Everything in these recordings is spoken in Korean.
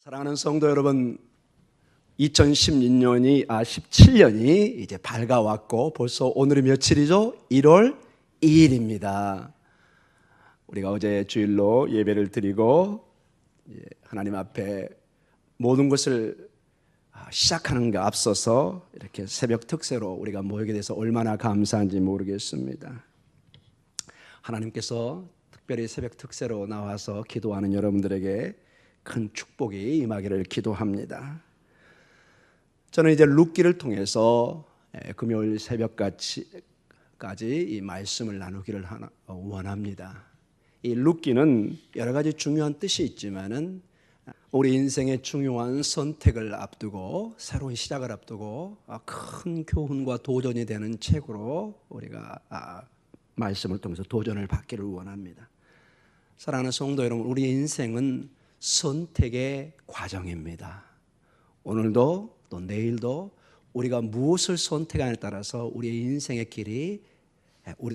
사랑하는 성도 여러분, 17년이 이제 밝아왔고 벌써 오늘이 며칠이죠? 1월 2일입니다. 우리가 어제 주일로 예배를 드리고 하나님 앞에 모든 것을 시작하는 게 앞서서 이렇게 새벽 특세로 우리가 모이게 돼서 얼마나 감사한지 모르겠습니다. 하나님께서 특별히 새벽 특세로 나와서 기도하는 여러분들에게 큰 축복이 임하기를 기도합니다. 저는 이제 룻기를 통해서 금요일 새벽까지 이 말씀을 나누기를 원합니다. 이 룻기는 여러 가지 중요한 뜻이 있지만은 우리 인생의 중요한 선택을 앞두고 새로운 시작을 앞두고 큰 교훈과 도전이 되는 책으로 우리가 말씀을 통해서 도전을 받기를 원합니다. 사랑하는 성도 여러분, 우리 인생은 선택의 과정입니다. 오늘도 또 내일도 우리가 무엇을 선택하느냐에 따라서 우리의 인생의 길이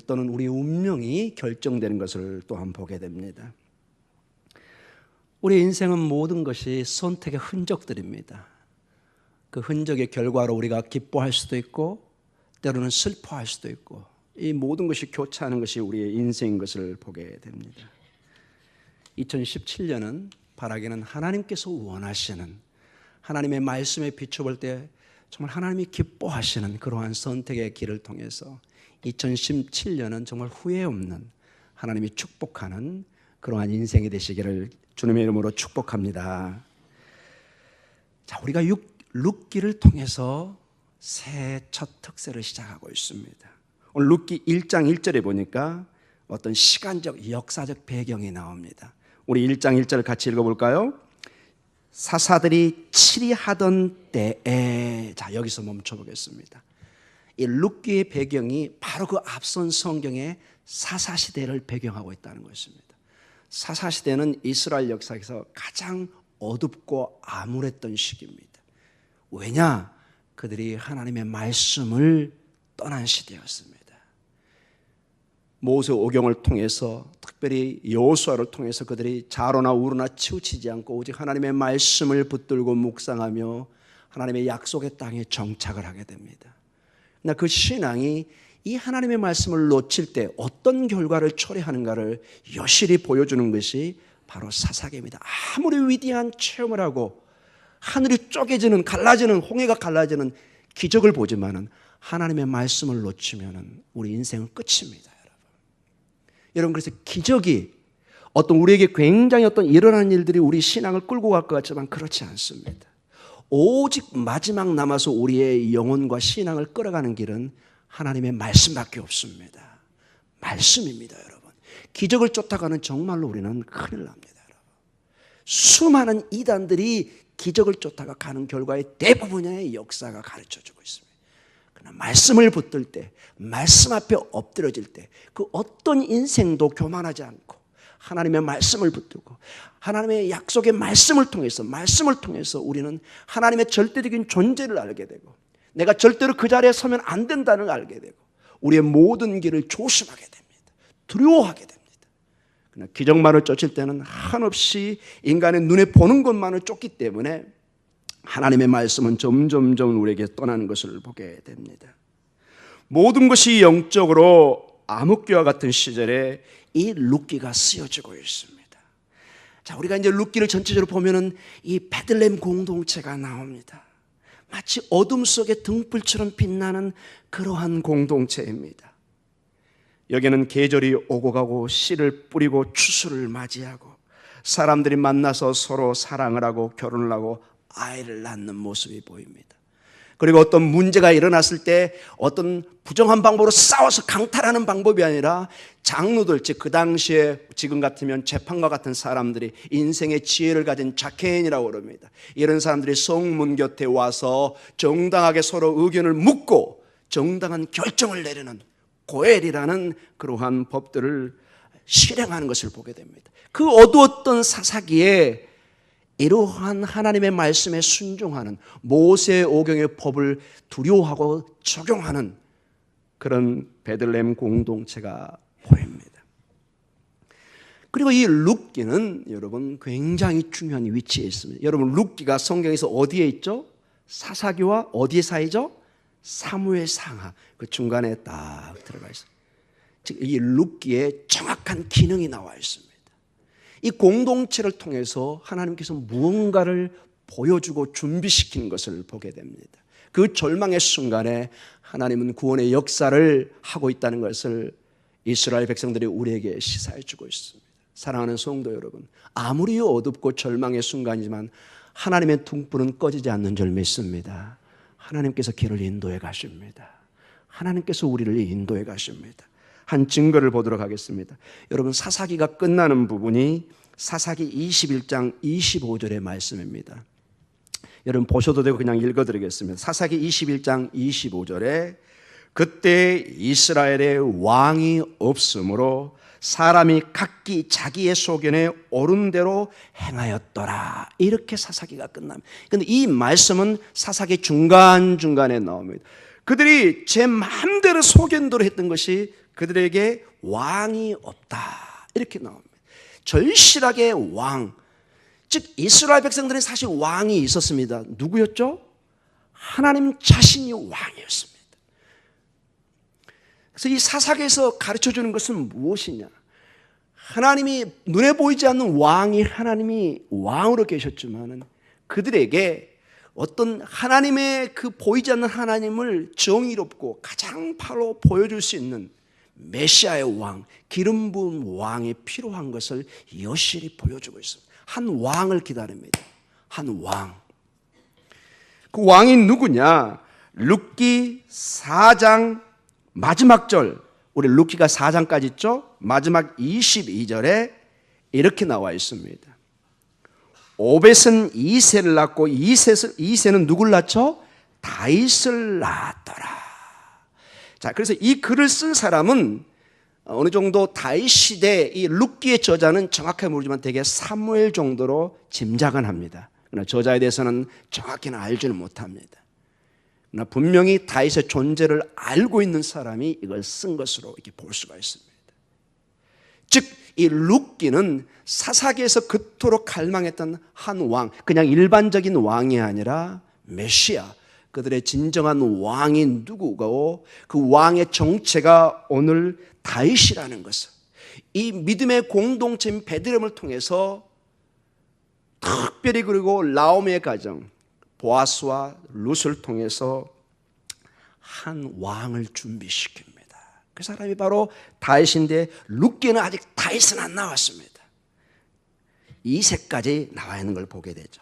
또는 우리의 운명이 결정되는 것을 또한 보게 됩니다. 우리 인생은 모든 것이 선택의 흔적들입니다. 그 흔적의 결과로 우리가 기뻐할 수도 있고 때로는 슬퍼할 수도 있고 이 모든 것이 교차하는 것이 우리의 인생인 것을 보게 됩니다. 2017년은 바라기는 하나님께서 원하시는, 하나님의 말씀에 비춰볼 때 정말 하나님이 기뻐하시는 그러한 선택의 길을 통해서 2017년은 정말 후회 없는 하나님이 축복하는 그러한 인생이 되시기를 주님의 이름으로 축복합니다. 자, 우리가 룻기를 통해서 새 첫 특세를 시작하고 있습니다. 오늘 룻기 1장 1절에 보니까 어떤 시간적 역사적 배경이 나옵니다. 우리 1장 1절 같이 읽어볼까요? 사사들이 치리하던 때에, 자, 여기서 멈춰보겠습니다. 이 룻기의 배경이 바로 그 앞선 성경의 사사시대를 배경하고 있다는 것입니다. 사사시대는 이스라엘 역사에서 가장 어둡고 암울했던 시기입니다. 왜냐? 그들이 하나님의 말씀을 떠난 시대였습니다. 모세 오경을 통해서 특별히 여호수아를 통해서 그들이 좌로나 우로나 치우치지 않고 오직 하나님의 말씀을 붙들고 묵상하며 하나님의 약속의 땅에 정착을 하게 됩니다. 그러나 그 신앙이 이 하나님의 말씀을 놓칠 때 어떤 결과를 초래하는가를 여실히 보여주는 것이 바로 사사기입니다. 아무리 위대한 체험을 하고 하늘이 쪼개지는, 갈라지는, 홍해가 갈라지는 기적을 보지만은 하나님의 말씀을 놓치면은 우리 인생은 끝입니다. 여러분, 그래서 기적이 어떤 우리에게 굉장히 어떤 일어나는 일들이 우리 신앙을 끌고 갈 것 같지만 그렇지 않습니다. 오직 마지막 남아서 우리의 영혼과 신앙을 끌어가는 길은 하나님의 말씀밖에 없습니다. 말씀입니다, 여러분. 기적을 쫓아가는 정말로 우리는 큰일 납니다, 여러분. 수많은 이단들이 기적을 쫓아가 가는 결과의 대부분의 역사가 가르쳐주고 있습니다. 그러나 말씀을 붙들 때, 말씀 앞에 엎드려질 때 그 어떤 인생도 교만하지 않고 하나님의 말씀을 붙들고 하나님의 약속의 말씀을 통해서 우리는 하나님의 절대적인 존재를 알게 되고 내가 절대로 그 자리에 서면 안 된다는 걸 알게 되고 우리의 모든 길을 조심하게 됩니다. 두려워하게 됩니다. 그러나 기적만을 쫓을 때는 한없이 인간의 눈에 보는 것만을 쫓기 때문에 하나님의 말씀은 점점 우리에게 떠나는 것을 보게 됩니다. 모든 것이 영적으로 암흑기와 같은 시절에 이 룻기가 쓰여지고 있습니다. 자, 우리가 이제 룻기를 전체적으로 보면은 이 베들레헴 공동체가 나옵니다. 마치 어둠 속에 등불처럼 빛나는 그러한 공동체입니다. 여기는 계절이 오고 가고 씨를 뿌리고 추수를 맞이하고 사람들이 만나서 서로 사랑을 하고 결혼을 하고 아이를 낳는 모습이 보입니다. 그리고 어떤 문제가 일어났을 때 어떤 부정한 방법으로 싸워서 강탈하는 방법이 아니라 장로들, 즉 그 당시에 지금 같으면 재판과 같은 사람들이 인생의 지혜를 가진 자케인이라고 그럽니다. 이런 사람들이 성문 곁에 와서 정당하게 서로 의견을 묻고 정당한 결정을 내리는 고엘이라는 그러한 법들을 실행하는 것을 보게 됩니다. 그 어두웠던 사사기에 이러한 하나님의 말씀에 순종하는 모세 오경의 법을 두려워하고 적용하는 그런 베들레헴 공동체가 보입니다. 그리고 이 룻기는 여러분 굉장히 중요한 위치에 있습니다. 여러분 룻기가 성경에서 어디에 있죠? 사사기와 어디에 사이죠? 사무엘 상하 그 중간에 딱 들어가 있어요. 즉 이 룻기에 정확한 기능이 나와 있습니다. 이 공동체를 통해서 하나님께서 무언가를 보여주고 준비시키는 것을 보게 됩니다. 그 절망의 순간에 하나님은 구원의 역사를 하고 있다는 것을 이스라엘 백성들이 우리에게 시사해 주고 있습니다. 사랑하는 성도 여러분, 아무리 어둡고 절망의 순간이지만 하나님의 등불은 꺼지지 않는 줄 믿습니다. 하나님께서 길을 인도해 가십니다. 하나님께서 우리를 인도해 가십니다. 한 증거를 보도록 하겠습니다. 여러분 사사기가 끝나는 부분이 사사기 21장 25절의 말씀입니다. 여러분 보셔도 되고 그냥 읽어드리겠습니다. 사사기 21장 25절에 그때 이스라엘에 왕이 없으므로 사람이 각기 자기의 소견에 옳은 대로 행하였더라. 이렇게 사사기가 끝납니다. 그런데 이 말씀은 사사기 중간중간에 나옵니다. 그들이 제 마음대로 소견대로 했던 것이 그들에게 왕이 없다. 이렇게 나옵니다. 절실하게 왕, 즉 이스라엘 백성들은 사실 왕이 있었습니다. 누구였죠? 하나님 자신이 왕이었습니다. 그래서 이 사사기에서 가르쳐주는 것은 무엇이냐? 하나님이 눈에 보이지 않는 왕이 하나님이 왕으로 계셨지만 그들에게 어떤 하나님의 그 보이지 않는 하나님을 정의롭고 가장 바로 보여줄 수 있는 메시아의 왕, 기름 부은 왕이 필요한 것을 여실히 보여주고 있습니다. 한 왕을 기다립니다. 한 왕. 그 왕이 누구냐? 룻기 4장 마지막 절, 우리 룻기가 4장까지 있죠? 마지막 22절에 이렇게 나와 있습니다. 오벳은 이새를 낳고 이새는 누굴 낳죠? 다윗을 낳았더라. 자, 그래서 이 글을 쓴 사람은 어느 정도 다윗 시대 이 룻기의 저자는 정확하게 모르지만 대개 사무엘 정도로 짐작은 합니다. 그러나 저자에 대해서는 정확히는 알지는 못합니다. 그러나 분명히 다윗의 존재를 알고 있는 사람이 이걸 쓴 것으로 이렇게 볼 수가 있습니다. 즉, 이 룻기는 사사기에서 그토록 갈망했던 한 왕, 그냥 일반적인 왕이 아니라 메시아, 그들의 진정한 왕이 누구고 그 왕의 정체가 오늘 다윗이라는 것을 이 믿음의 공동체인 베들레헴을 통해서 특별히 그리고 나오미의 가정 보아스와 룻을 통해서 한 왕을 준비시킵니다. 그 사람이 바로 다윗인데 룻기는 아직 다윗은 안 나왔습니다. 이새까지 나와 있는 걸 보게 되죠.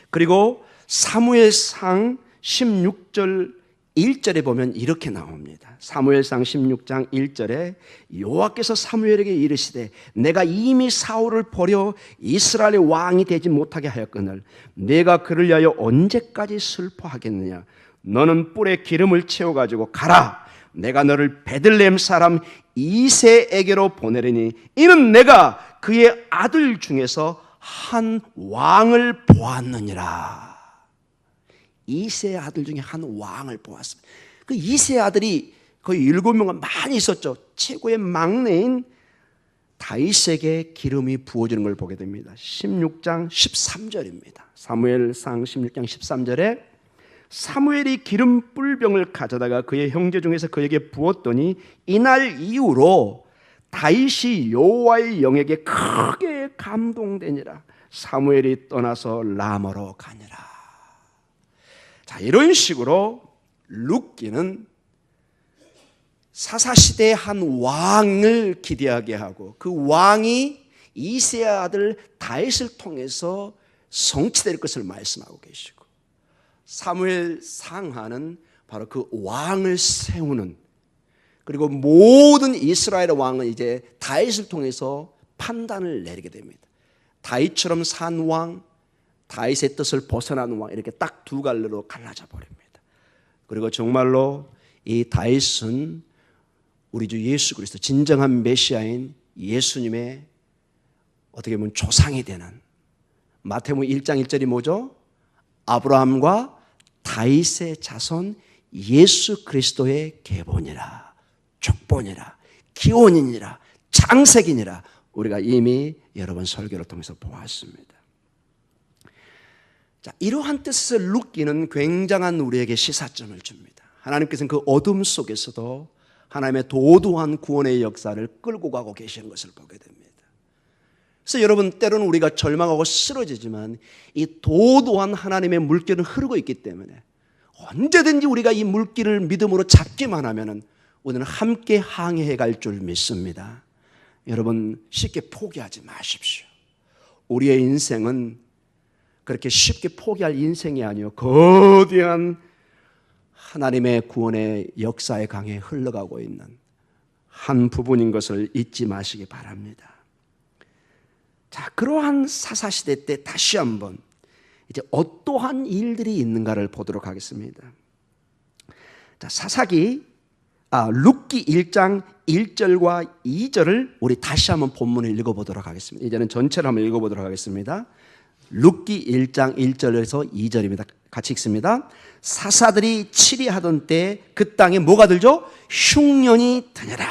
그리고 사무엘상 16절 1절에 보면 이렇게 나옵니다. 사무엘상 16장 1절에 여호와께서 사무엘에게 이르시되 내가 이미 사울을 버려 이스라엘의 왕이 되지 못하게 하였거늘 내가 그를 위하여 언제까지 슬퍼하겠느냐? 너는 뿔에 기름을 채워가지고 가라. 내가 너를 베들레헴 사람 이새에게로 보내리니 이는 내가 그의 아들 중에서 한 왕을 보았느니라. 이새의 아들 중에 한 왕을 보았습니다. 그 이새의 아들이 거의 7명은 많이 있었죠. 최고의 막내인 다윗에게 기름이 부어지는 걸 보게 됩니다. 16장 13절입니다. 사무엘상 16장 13절에 사무엘이 기름 뿔병을 가져다가 그의 형제 중에서 그에게 부었더니 이날 이후로 다윗이 여호와의 영에게 크게 감동되니라. 사무엘이 떠나서 라마로 가니라. 자, 이런 식으로 룻기는 사사시대의 한 왕을 기대하게 하고 그 왕이 이새의 아들 다윗을 통해서 성취될 것을 말씀하고 계시고 사무엘 상하는 바로 그 왕을 세우는 그리고 모든 이스라엘의 왕은 이제 다윗을 통해서 판단을 내리게 됩니다. 다윗처럼 산 왕, 다윗의 뜻을 벗어난 왕 이렇게 딱 두 갈래로 갈라져 버립니다. 그리고 정말로 이 다윗은 우리 주 예수 그리스도 진정한 메시아인 예수님의 어떻게 보면 조상이 되는 마태복음 1장 1절이 뭐죠? 아브라함과 다윗의 자손 예수 그리스도의 계보니라 족보니라 기원이니라 장색이니라 우리가 이미 여러 번 설교를 통해서 보았습니다. 자, 이러한 뜻에서 룻기는 굉장한 우리에게 시사점을 줍니다. 하나님께서는 그 어둠 속에서도 하나님의 도도한 구원의 역사를 끌고 가고 계시는 것을 보게 됩니다. 그래서 여러분, 때로는 우리가 절망하고 쓰러지지만 이 도도한 하나님의 물길은 흐르고 있기 때문에 언제든지 우리가 이 물길을 믿음으로 잡기만 하면 우리는 함께 항해해 갈 줄 믿습니다. 여러분, 쉽게 포기하지 마십시오. 우리의 인생은 그렇게 쉽게 포기할 인생이 아니요, 거대한 하나님의 구원의 역사의 강에 흘러가고 있는 한 부분인 것을 잊지 마시기 바랍니다. 자, 그러한 사사시대 때 다시 한번 이제 어떠한 일들이 있는가를 보도록 하겠습니다. 자, 룻기 1장 1절과 2절을 우리 다시 한번 본문을 읽어보도록 하겠습니다. 이제는 전체를 한번 읽어보도록 하겠습니다. 룻기 1장 1절에서 2절입니다. 같이 읽습니다. 사사들이 치리하던 때 그 땅에 뭐가 들죠? 흉년이 드니라.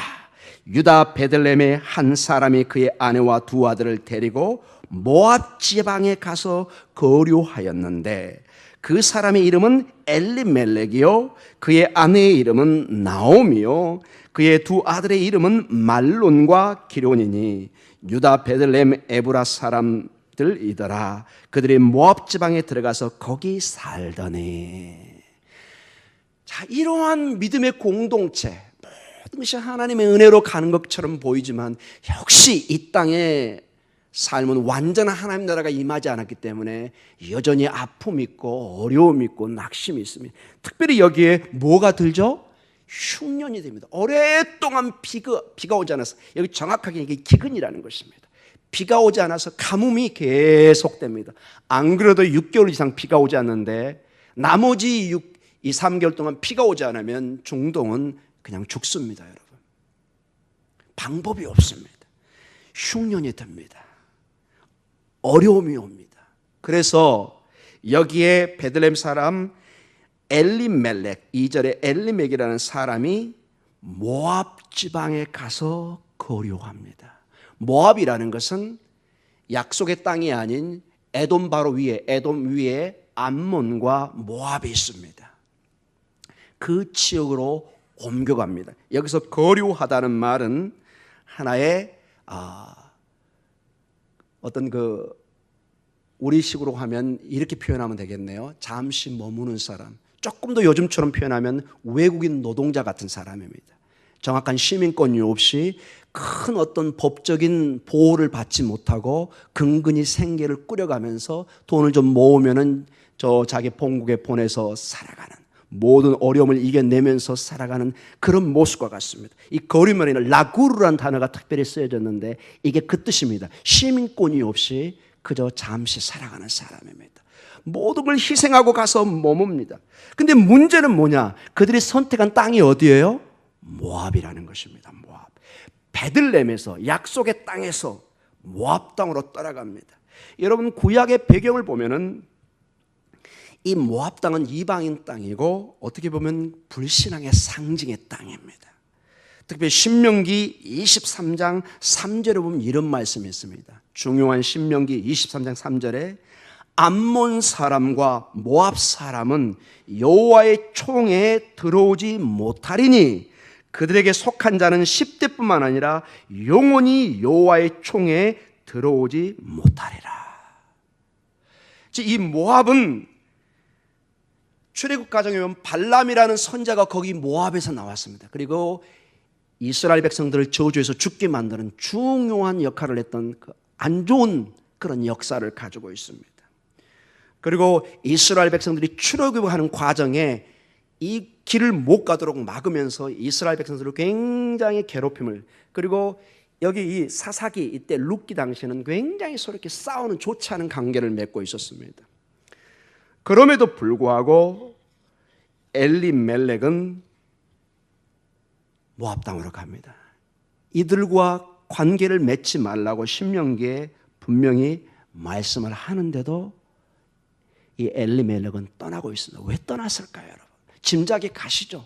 유다 베들레헴의 한 사람이 그의 아내와 두 아들을 데리고 모압 지방에 가서 거류하였는데 그 사람의 이름은 엘리멜렉이요 그의 아내의 이름은 나오미요 그의 두 아들의 이름은 말론과 기론이니 유다 베들레헴 에브라 사람들이더라. 그들이 모압 지방에 들어가서 거기 살더니. 자, 이러한 믿음의 공동체, 모든 것이 하나님의 은혜로 가는 것처럼 보이지만 역시 이 땅에 삶은 완전한 하나님 나라가 임하지 않았기 때문에 여전히 아픔이 있고 어려움이 있고 낙심이 있습니다. 특별히 여기에 뭐가 들죠? 흉년이 됩니다. 오랫동안 비가 오지 않아서, 여기 정확하게 이게 기근이라는 것입니다. 비가 오지 않아서 가뭄이 계속됩니다. 안 그래도 6개월 이상 비가 오지 않는데 나머지 3개월 동안 비가 오지 않으면 중동은 그냥 죽습니다. 여러분, 방법이 없습니다. 흉년이 됩니다. 어려움이 옵니다. 그래서 여기에 베들레헴 사람 엘리멜렉, 2절에 엘리멜렉이라는 사람이 모압 지방에 가서 거류합니다. 모압이라는 것은 약속의 땅이 아닌 에돔 바로 위에, 에돔 위에 암몬과 모압이 있습니다. 그 지역으로 옮겨갑니다. 여기서 거류하다는 말은 하나의 어떤 우리식으로 하면 이렇게 표현하면 되겠네요. 잠시 머무는 사람. 조금 더 요즘처럼 표현하면 외국인 노동자 같은 사람입니다. 정확한 시민권이 없이 큰 어떤 법적인 보호를 받지 못하고 근근히 생계를 꾸려가면서 돈을 좀 모으면은 자기 본국에 보내서 살아가는, 모든 어려움을 이겨내면서 살아가는 그런 모습과 같습니다. 이 거류말에는 라구르라는 단어가 특별히 쓰여졌는데 이게 그 뜻입니다. 시민권이 없이 그저 잠시 살아가는 사람입니다. 모든 걸 희생하고 가서 머뭅니다. 근데 문제는 뭐냐? 그들이 선택한 땅이 어디예요? 모압이라는 것입니다. 모압. 베들레헴에서, 약속의 땅에서 모압 땅으로 떠나갑니다. 여러분, 구약의 배경을 보면은 이 모압 땅은 이방인 땅이고 어떻게 보면 불신앙의 상징의 땅입니다. 특별히 신명기 23장 3절에 보면 이런 말씀이 있습니다. 중요한 신명기 23장 3절에 암몬 사람과 모압 사람은 여호와의 총에 들어오지 못하리니 그들에게 속한 자는 10대뿐만 아니라 영원히 여호와의 총에 들어오지 못하리라. 이 모압은 출애굽 가정에 보면 발람이라는 선자가 거기 모압에서 나왔습니다. 그리고 이스라엘 백성들을 저주해서 죽게 만드는 중요한 역할을 했던 안 좋은 그런 역사를 가지고 있습니다. 그리고 이스라엘 백성들이 출애굽하는 과정에 이 길을 못 가도록 막으면서 이스라엘 백성들을 굉장히 괴롭힘을, 그리고 여기 이 사사기 이때 룻기 당시에는 굉장히 서로 이렇게 싸우는 좋지 않은 관계를 맺고 있었습니다. 그럼에도 불구하고 엘리멜렉은 모압 땅으로 갑니다. 이들과 관계를 맺지 말라고 신명기에 분명히 말씀을 하는데도 이 엘리멜렉은 떠나고 있습니다. 왜 떠났을까요, 여러분? 짐작이 가시죠?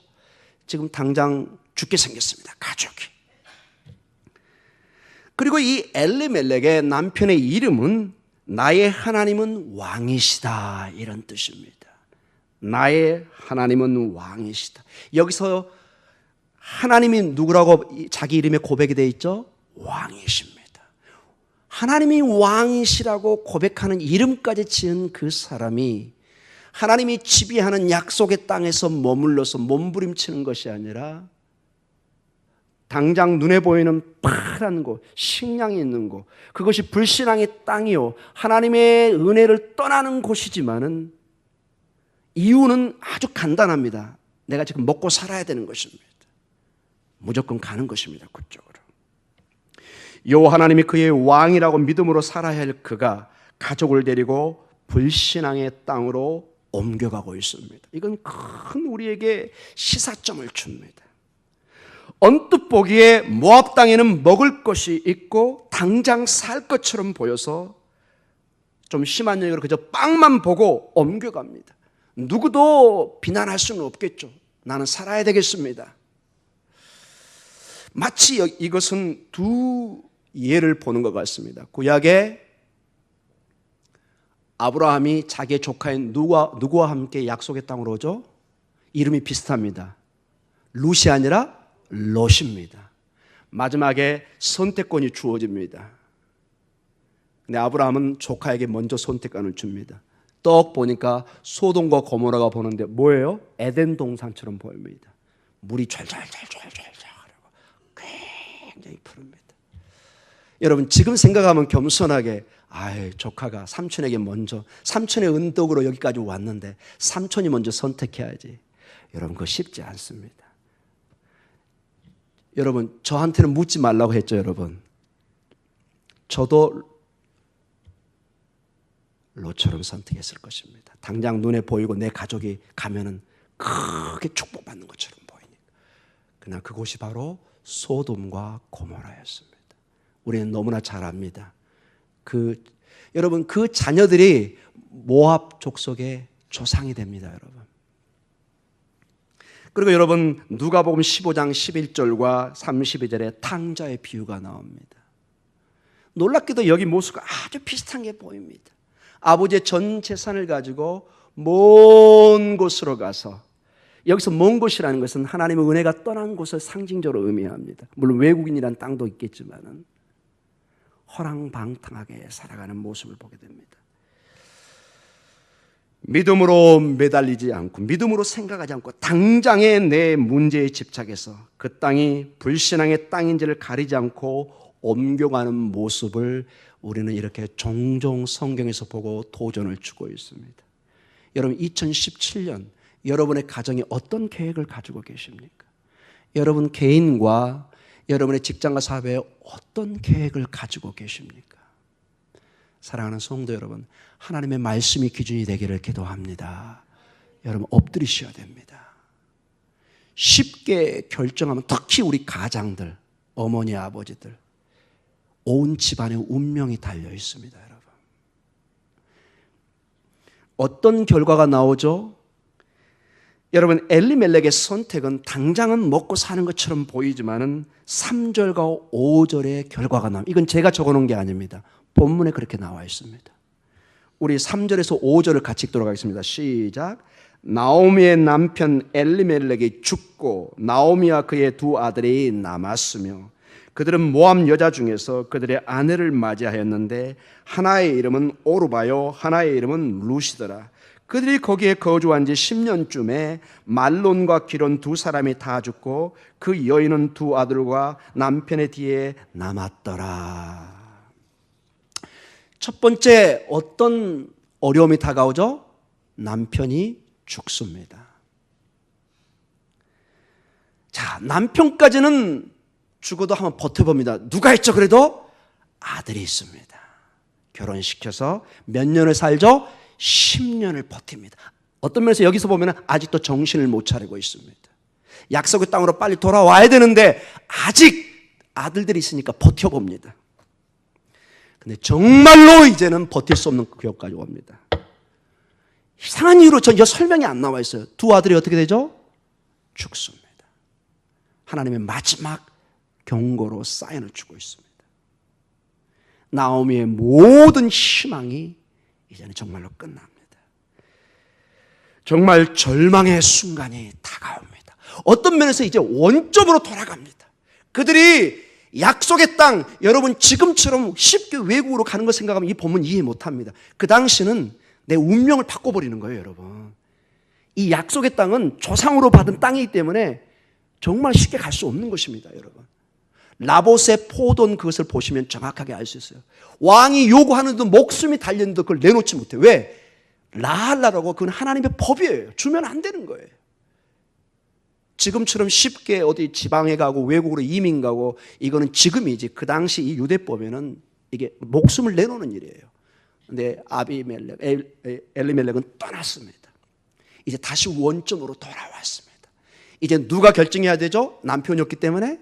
지금 당장 죽게 생겼습니다. 가족이. 그리고 이 엘리멜렉의 남편의 이름은 나의 하나님은 왕이시다, 이런 뜻입니다. 나의 하나님은 왕이시다. 여기서 하나님이 누구라고 자기 이름에 고백이 되어 있죠? 왕이십니다. 하나님이 왕이시라고 고백하는 이름까지 지은 그 사람이 하나님이 지배하는 약속의 땅에서 머물러서 몸부림치는 것이 아니라 당장 눈에 보이는 파란 곳, 식량이 있는 곳, 그것이 불신앙의 땅이요 하나님의 은혜를 떠나는 곳이지만은 이유는 아주 간단합니다. 내가 지금 먹고 살아야 되는 것입니다. 무조건 가는 것입니다. 그쪽으로. 여호와 하나님이 그의 왕이라고 믿음으로 살아야 할 그가 가족을 데리고 불신앙의 땅으로 옮겨가고 있습니다. 이건 큰 우리에게 시사점을 줍니다. 언뜻 보기에 모압 땅에는 먹을 것이 있고 당장 살 것처럼 보여서 좀 심한 얘기로 그저 빵만 보고 옮겨갑니다. 누구도 비난할 수는 없겠죠. 나는 살아야 되겠습니다. 마치 이것은 두 예를 보는 것 같습니다. 구약에 아브라함이 자기의 조카인 누구와 함께 약속의 땅으로 오죠? 이름이 비슷합니다. 룻이 아니라 롯입니다. 마지막에 선택권이 주어집니다. 근데 아브라함은 조카에게 먼저 선택권을 줍니다. 떡 보니까 소돔과 고모라가 보는데 뭐예요? 에덴 동산처럼 보입니다. 물이 촤촤촤촤촤 굉장히 푸릅니다. 여러분 지금 생각하면 겸손하게 조카가 삼촌에게 먼저, 삼촌의 은덕으로 여기까지 왔는데 삼촌이 먼저 선택해야지. 여러분 그거 쉽지 않습니다. 여러분 저한테는 묻지 말라고 했죠. 여러분 저도 롯처럼 선택했을 것입니다. 당장 눈에 보이고 내 가족이 가면은 크게 축복받는 것처럼 보이니까. 그러나 그곳이 바로 소돔과 고모라였습니다. 우리는 너무나 잘 압니다. 여러분 그 자녀들이 모압 족속의 조상이 됩니다. 여러분. 그리고 여러분 누가복음 15장 11절과 32절에 탕자의 비유가 나옵니다. 놀랍게도 여기 모습과 아주 비슷한 게 보입니다. 아버지의 전 재산을 가지고 먼 곳으로 가서, 여기서 먼 곳이라는 것은 하나님의 은혜가 떠난 곳을 상징적으로 의미합니다. 물론 외국인이란 땅도 있겠지만은 허랑방탕하게 살아가는 모습을 보게 됩니다. 믿음으로 매달리지 않고 믿음으로 생각하지 않고 당장의 내 문제에 집착해서 그 땅이 불신앙의 땅인지를 가리지 않고 옮겨가는 모습을 우리는 이렇게 종종 성경에서 보고 도전을 주고 있습니다. 여러분 2017년 여러분의 가정이 어떤 계획을 가지고 계십니까? 여러분 개인과 여러분의 직장과 사회에 어떤 계획을 가지고 계십니까? 사랑하는 성도 여러분, 하나님의 말씀이 기준이 되기를 기도합니다. 여러분 엎드리셔야 됩니다. 쉽게 결정하면 특히 우리 가장들, 어머니, 아버지들, 온 집안의 운명이 달려 있습니다. 여러분 어떤 결과가 나오죠? 여러분 엘리멜렉의 선택은 당장은 먹고 사는 것처럼 보이지만은 3절과 5절의 결과가 나옵니다. 이건 제가 적어놓은 게 아닙니다. 본문에 그렇게 나와 있습니다. 우리 3절에서 5절을 같이 읽도록 하겠습니다. 시작. 나오미의 남편 엘리멜렉이 죽고 나오미와 그의 두 아들이 남았으며 그들은 모압 여자 중에서 그들의 아내를 맞이하였는데 하나의 이름은 오르바요 하나의 이름은 룻이더라. 그들이 거기에 거주한 지 10년쯤에 말론과 기론 두 사람이 다 죽고 그 여인은 두 아들과 남편의 뒤에 남았더라. 첫 번째 어떤 어려움이 다가오죠? 남편이 죽습니다. 자, 남편까지는 죽어도 한번 버텨봅니다. 누가 있죠? 그래도 아들이 있습니다. 결혼시켜서 몇 년을 살죠? 10년을 버팁니다. 어떤 면에서 여기서 보면 아직도 정신을 못 차리고 있습니다. 약속의 땅으로 빨리 돌아와야 되는데 아직 아들들이 있으니까 버텨봅니다. 근데 정말로 이제는 버틸 수 없는 기억까지 옵니다. 이상한 이유로 전 설명이 안 나와 있어요. 두 아들이 어떻게 되죠? 죽습니다. 하나님의 마지막 경고로 사인을 주고 있습니다. 나오미의 모든 희망이 이제는 정말로 끝납니다. 정말 절망의 순간이 다가옵니다. 어떤 면에서 이제 원점으로 돌아갑니다. 그들이 약속의 땅, 여러분 지금처럼 쉽게 외국으로 가는 거 생각하면 이 본문 이해 못합니다. 그 당시는 내 운명을 바꿔버리는 거예요, 여러분. 이 약속의 땅은 조상으로 받은 땅이기 때문에 정말 쉽게 갈 수 없는 것입니다, 여러분. 라봇의 포도원 그것을 보시면 정확하게 알 수 있어요. 왕이 요구하는데 목숨이 달렸는데 그걸 내놓지 못해요. 왜? 라할라라고 그건 하나님의 법이에요. 주면 안 되는 거예요. 지금처럼 쉽게 어디 지방에 가고 외국으로 이민 가고 이거는 지금이지 그 당시 이 유대법에는 이게 목숨을 내놓는 일이에요. 근데 아비멜렉, 엘리멜렉은 떠났습니다. 이제 다시 원점으로 돌아왔습니다. 이제 누가 결정해야 되죠? 남편이었기 때문에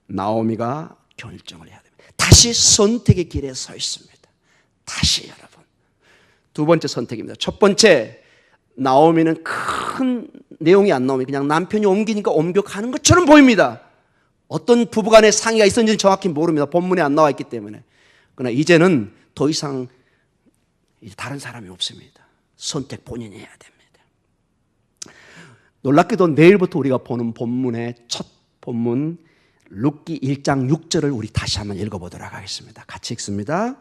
나오미가 결정을 해야 됩니다. 다시 선택의 길에 서 있습니다. 다시 여러분. 두 번째 선택입니다. 첫 번째, 나오미는 큰 내용이 안 나오면 그냥 남편이 옮기니까 옮겨가는 것처럼 보입니다. 어떤 부부간의 상의가 있었는지는 정확히 모릅니다. 본문에 안 나와 있기 때문에. 그러나 이제는 더 이상 이제 다른 사람이 없습니다. 선택 본인이 해야 됩니다. 놀랍게도 내일부터 우리가 보는 본문의 첫 본문 룻기 1장 6절을 우리 다시 한번 읽어보도록 하겠습니다. 같이 읽습니다.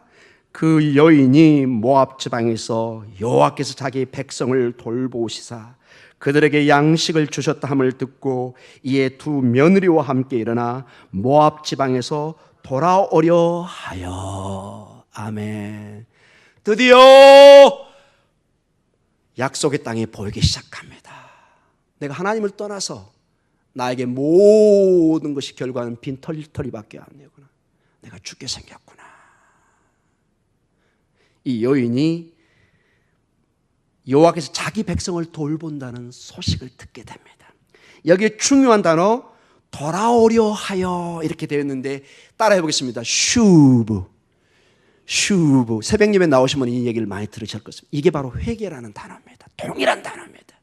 그 여인이 모압 지방에서 여호와께서 자기 백성을 돌보시사 그들에게 양식을 주셨다 함을 듣고 이에 두 며느리와 함께 일어나 모압 지방에서 돌아오려 하여. 아멘. 드디어 약속의 땅에 보이기 시작합니다. 내가 하나님을 떠나서 나에게 모든 것이 결과는 빈털터리밖에 안 되구나. 내가 죽게 생겼구나. 이 여인이 여호와께서 자기 백성을 돌본다는 소식을 듣게 됩니다. 여기에 중요한 단어 돌아오려 하여 이렇게 되어 있는데 따라해 보겠습니다. 슈브. 새벽 예배 나오시면 이 얘기를 많이 들으실 것입니다. 이게 바로 회개라는 단어입니다. 동일한 단어입니다.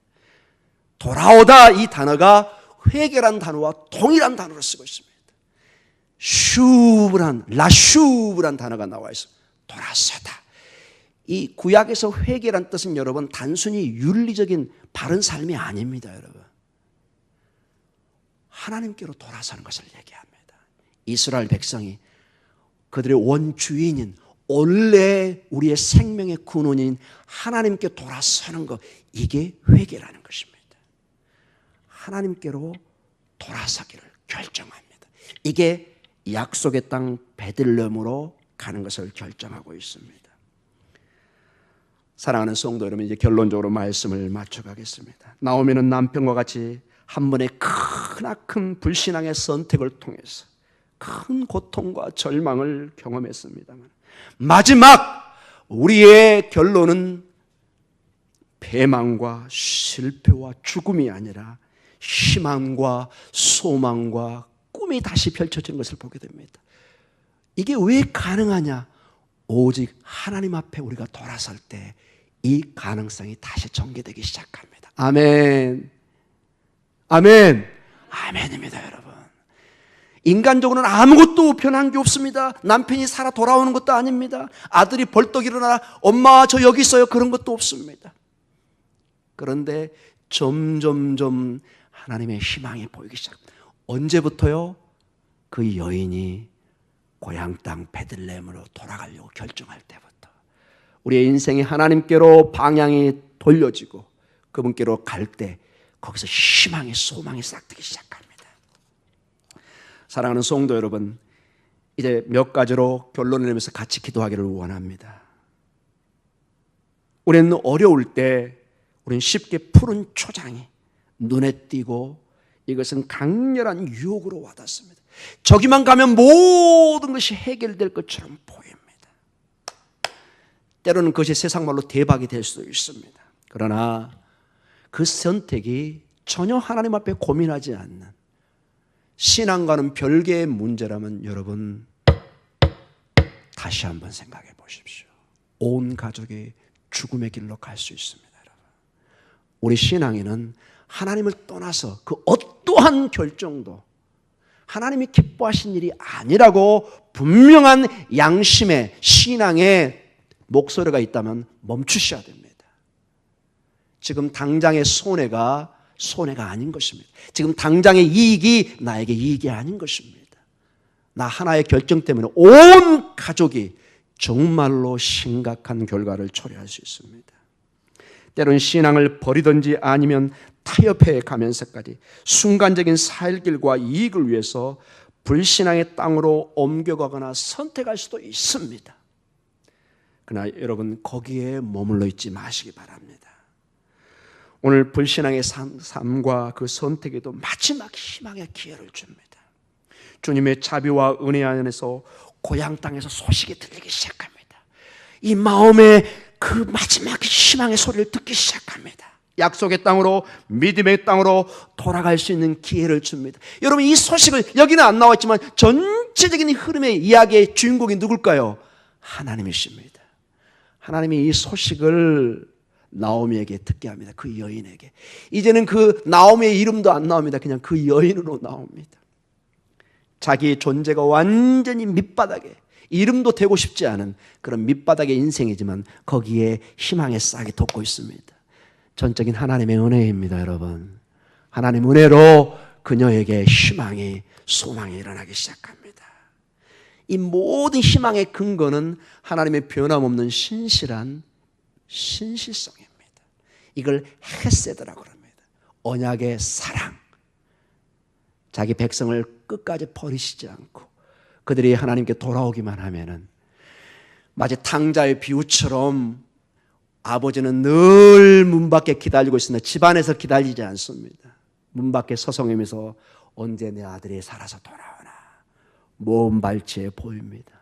돌아오다 이 단어가 회개라는 단어와 동일한 단어를 쓰고 있습니다. 라슈브란 단어가 나와 있습니다. 돌아서다. 이 구약에서 회개란 뜻은 여러분 단순히 윤리적인 바른 삶이 아닙니다, 여러분. 하나님께로 돌아서는 것을 얘기합니다. 이스라엘 백성이 그들의 원주인인 원래 우리의 생명의 근원인 하나님께 돌아서는 것, 이게 회개라는 것입니다. 하나님께로 돌아서기를 결정합니다. 이게 약속의 땅 베들레헴으로 가는 것을 결정하고 있습니다. 사랑하는 성도 여러분, 이제 결론적으로 말씀을 마쳐가겠습니다. 나오미는 남편과 같이 한 번의 크나큰 불신앙의 선택을 통해서 큰 고통과 절망을 경험했습니다만 마지막 우리의 결론은 패망과 실패와 죽음이 아니라 희망과 소망과 꿈이 다시 펼쳐지는 것을 보게 됩니다. 이게 왜 가능하냐? 오직 하나님 앞에 우리가 돌아설 때 이 가능성이 다시 전개되기 시작합니다. 아멘. 아멘입니다, 여러분. 인간적으로는 아무것도 변한 게 없습니다. 남편이 살아 돌아오는 것도 아닙니다. 아들이 벌떡 일어나 엄마 저 여기 있어요 그런 것도 없습니다. 그런데 점점점 하나님의 희망이 보이기 시작합니다. 언제부터요? 그 여인이 고향 땅 베들레헴으로 돌아가려고 결정할 때부터 우리의 인생이 하나님께로 방향이 돌려지고 그분께로 갈 때 거기서 희망의 소망이 싹트기 시작합니다. 사랑하는 성도 여러분, 이제 몇 가지로 결론을 내면서 같이 기도하기를 원합니다. 우리는 어려울 때 우리는 쉽게 푸른 초장이 눈에 띄고 이것은 강렬한 유혹으로 와닿습니다. 저기만 가면 모든 것이 해결될 것처럼 보입니다. 때로는 그것이 세상 말로 대박이 될 수도 있습니다. 그러나 그 선택이 전혀 하나님 앞에 고민하지 않는 신앙과는 별개의 문제라면 여러분 다시 한번 생각해 보십시오. 온 가족이 죽음의 길로 갈 수 있습니다. 여러분. 우리 신앙에는 하나님을 떠나서 그 어떠한 결정도 하나님이 기뻐하신 일이 아니라고 분명한 양심의 신앙의 목소리가 있다면 멈추셔야 됩니다. 지금 당장의 손해가 아닌 것입니다. 지금 당장의 이익이 나에게 이익이 아닌 것입니다. 나 하나의 결정 때문에 온 가족이 정말로 심각한 결과를 초래할 수 있습니다. 때론 신앙을 버리든지 아니면 타협해 가면서까지 순간적인 살길과 이익을 위해서 불신앙의 땅으로 옮겨가거나 선택할 수도 있습니다. 그러나 여러분 거기에 머물러 있지 마시기 바랍니다. 오늘 불신앙의 삶과 그 선택에도 마지막 희망의 기회를 줍니다. 주님의 자비와 은혜 안에서 고향 땅에서 소식이 들리기 시작합니다. 이 마음에 그 마지막 희망의 소리를 듣기 시작합니다. 약속의 땅으로, 믿음의 땅으로 돌아갈 수 있는 기회를 줍니다. 여러분 이 소식을, 여기는 안 나왔지만 전체적인 흐름의 이야기의 주인공이 누굴까요? 하나님이십니다. 하나님이 이 소식을 나오미에게 듣게 합니다. 그 여인에게. 이제는 그 나오미의 이름도 안 나옵니다. 그냥 그 여인으로 나옵니다. 자기의 존재가 완전히 밑바닥에, 이름도 되고 싶지 않은 그런 밑바닥의 인생이지만 거기에 희망의 싹이 돋고 있습니다. 전적인 하나님의 은혜입니다, 여러분. 하나님 은혜로 그녀에게 희망이, 소망이 일어나기 시작합니다. 이 모든 희망의 근거는 하나님의 변함없는 신실한 신실성입니다. 이걸 헤세드라고 합니다. 언약의 사랑. 자기 백성을 끝까지 버리시지 않고 그들이 하나님께 돌아오기만 하면은 마치 탕자의 비유처럼 아버지는 늘 문 밖에 기다리고 있으나 집 안에서 기다리지 않습니다. 문 밖에 서성이면서 언제 내 아들이 살아서 돌아오나 먼 발치에 보입니다.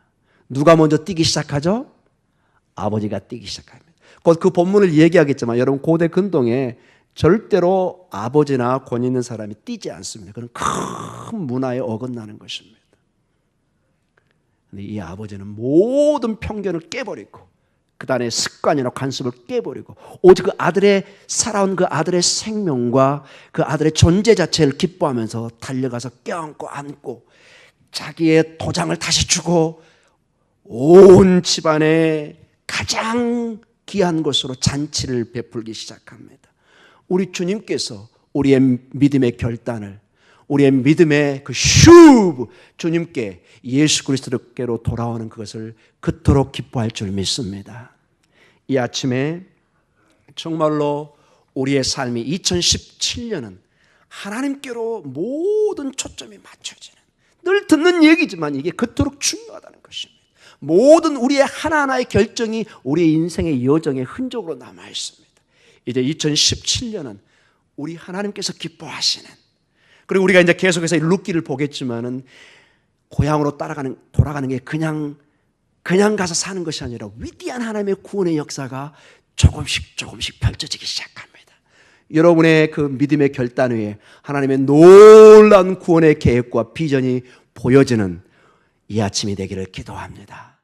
누가 먼저 뛰기 시작하죠? 아버지가 뛰기 시작합니다. 곧 그 본문을 얘기하겠지만 여러분 고대 근동에 절대로 아버지나 권 있는 사람이 뛰지 않습니다. 그건 큰 문화에 어긋나는 것입니다. 근데 이 아버지는 모든 편견을 깨버리고 그다음에 습관이나 관습을 깨버리고 오직 그 아들의 살아온 그 아들의 생명과 그 아들의 존재 자체를 기뻐하면서 달려가서 껴안고 안고 자기의 도장을 다시 주고 온 집안에 가장 귀한 것으로 잔치를 베풀기 시작합니다. 우리 주님께서 우리의 믿음의 결단을, 우리의 믿음의 그 주님께 예수 그리스도께로 돌아오는 그것을 그토록 기뻐할 줄 믿습니다. 이 아침에 정말로 우리의 삶이 2017년은 하나님께로 모든 초점이 맞춰지는, 늘 듣는 얘기지만 이게 그토록 중요하다는 것입니다. 모든 우리의 하나하나의 결정이 우리의 인생의 여정의 흔적으로 남아 있습니다. 이제 2017년은 우리 하나님께서 기뻐하시는, 그리고 우리가 이제 계속해서 룻기를 보겠지만은 고향으로 돌아가는 게 그냥 가서 사는 것이 아니라 위대한 하나님의 구원의 역사가 조금씩 펼쳐지기 시작합니다. 여러분의 그 믿음의 결단 위에 하나님의 놀라운 구원의 계획과 비전이 보여지는 이 아침이 되기를 기도합니다.